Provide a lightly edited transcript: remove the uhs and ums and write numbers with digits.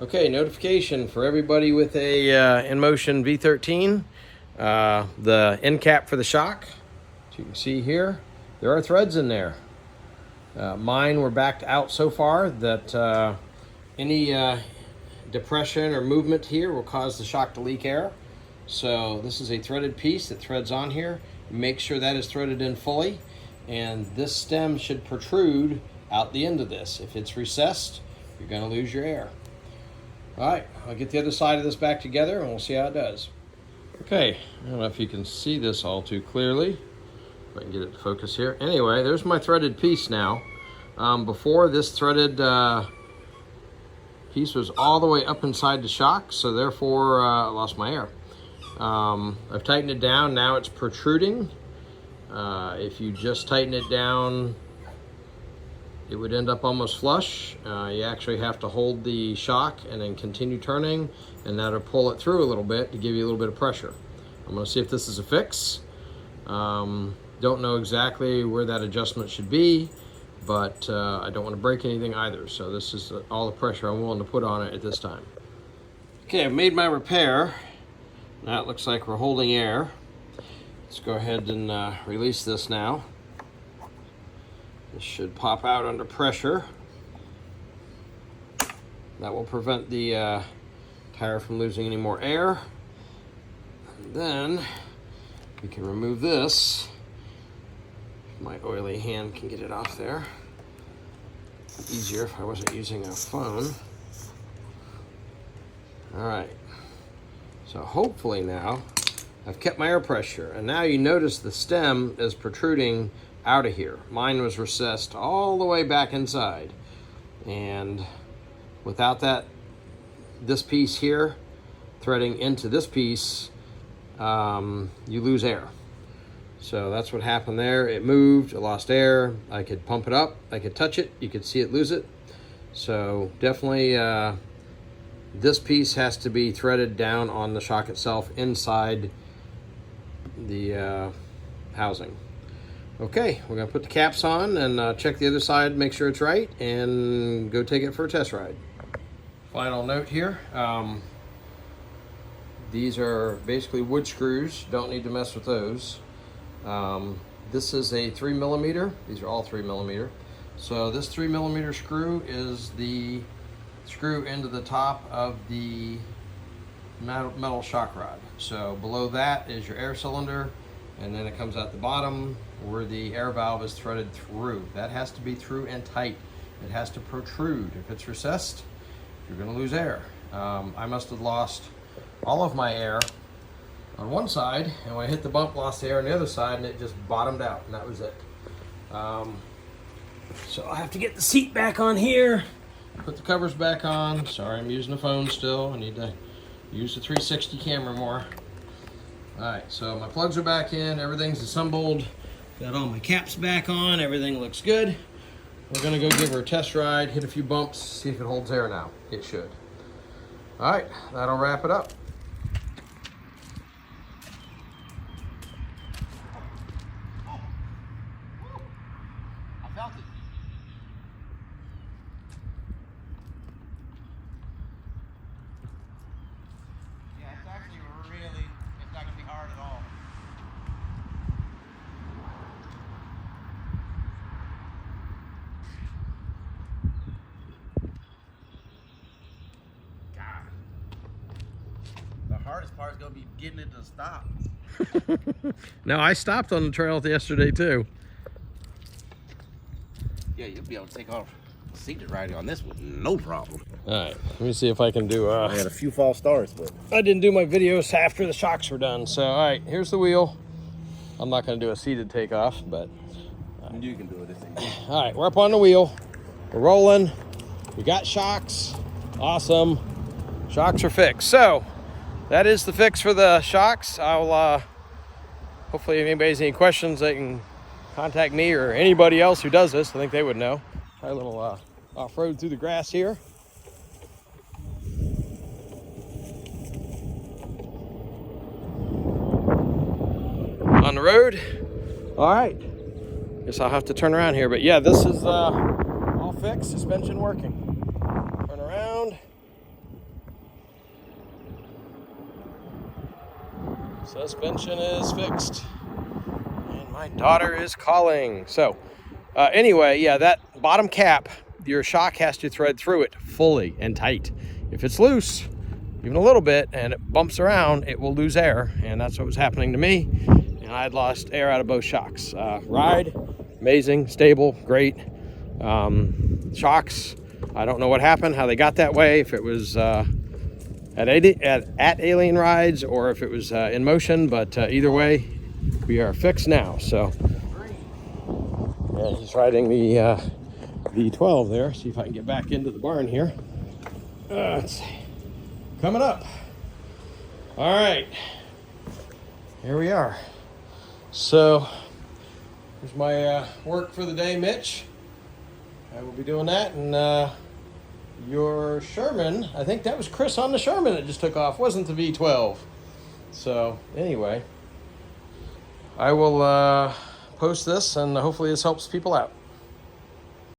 Okay, notification for everybody with a Inmotion V13. The end cap for the shock. As you can see here, there are threads in there. Mine were backed out so far that any depression or movement here will cause the shock to leak air. So this is a threaded piece that threads on here. Make sure that is threaded in fully, and this stem should protrude out the end of this. If it's recessed, you're going to lose your air. All right, I'll get the other side of this back together and we'll see how it does. Okay, I don't know if you can see this all too clearly. If I can get it to focus here. Anyway, there's my threaded piece now. Before, this threaded piece was all the way up inside the shock, so therefore I lost my air. I've tightened it down, now it's protruding. If you just tighten it down, it would end up almost flush. You actually have to hold the shock and then continue turning, and that'll pull it through a little bit to give you a little bit of pressure. I'm gonna see if this is a fix. Don't know exactly where that adjustment should be, but I don't want to break anything either. So this is all the pressure I'm willing to put on it at this time. Okay, I've made my repair. Now it looks like we're holding air. Let's go ahead and release this now. This should pop out under pressure. That will prevent the tire from losing any more air. And then we can remove this. My oily hand can get it off there. Easier if I wasn't using a phone. All right. So hopefully now I've kept my air pressure, and now you notice the stem is protruding out of here. Mine was recessed all the way back inside, and without this piece here threading into this piece, you lose air. So that's what happened there. It moved, it lost air. I could pump it up, I could touch it, you could see it lose it. So definitely this piece has to be threaded down on the shock itself inside the housing. Okay, we're gonna put the caps on and check the other side, make sure it's right, and go take it for a test ride. Final note here, these are basically wood screws, don't need to mess with those. This is a 3mm, these are all 3mm. So this 3mm screw is the screw into the top of the metal shock rod. So below that is your air cylinder, and then it comes out the bottom where the air valve is threaded through. That has to be through and tight. It has to protrude. If it's recessed, you're gonna lose air. I must have lost all of my air on one side, and when I hit the bump, lost the air on the other side, and it just bottomed out, and that was it. So I'll have to get the seat back on here, put the covers back on. Sorry, I'm using the phone still. I need to use the 360 camera more. All right, so my plugs are back in, everything's assembled. Got all my caps back on, everything looks good. We're gonna go give her a test ride, hit a few bumps, see if it holds air now. It should. All right, that'll wrap it up. I felt it. Yeah, it's actually really, it's not gonna be hard at all. God. The hardest part is gonna be getting it to stop. No, I stopped on the trail yesterday too. Yeah, you'll be able to take off seated riding on this with no problem. All right, let me see if I can do I had a few false starts, but I didn't do my videos after the shocks were done. So, all right, here's the wheel. I'm not gonna do a seated takeoff, but. you can do it. All right, we're up on the wheel. We're rolling. We got shocks. Awesome. Shocks are fixed. So, that is the fix for the shocks. I'll, hopefully if anybody has any questions, they can contact me or anybody else who does this. I think they would know. Try a little off-road through the grass here. On the road. All right. Guess I'll have to turn around here, but yeah, this is all fixed, suspension working. Turn around. Suspension is fixed. And my daughter is calling. So, anyway, yeah, that bottom cap, your shock has to thread through it fully and tight. If it's loose, even a little bit, and it bumps around, it will lose air. And that's what was happening to me. And I had lost air out of both shocks. Ride, amazing, stable, great. Shocks, I don't know what happened, how they got that way, if it was at Alien Rides or if it was Inmotion, but either way, we are fixed now. So, yeah, he's riding the V12 there. See if I can get back into the barn here. Let's see. Coming up. All right. Here we are. So, here's my work for the day, Mitch. I will be doing that, and your Sherman, I think that was Chris on the Sherman that just took off, wasn't the V12. So, anyway, I will post this, and hopefully this helps people out.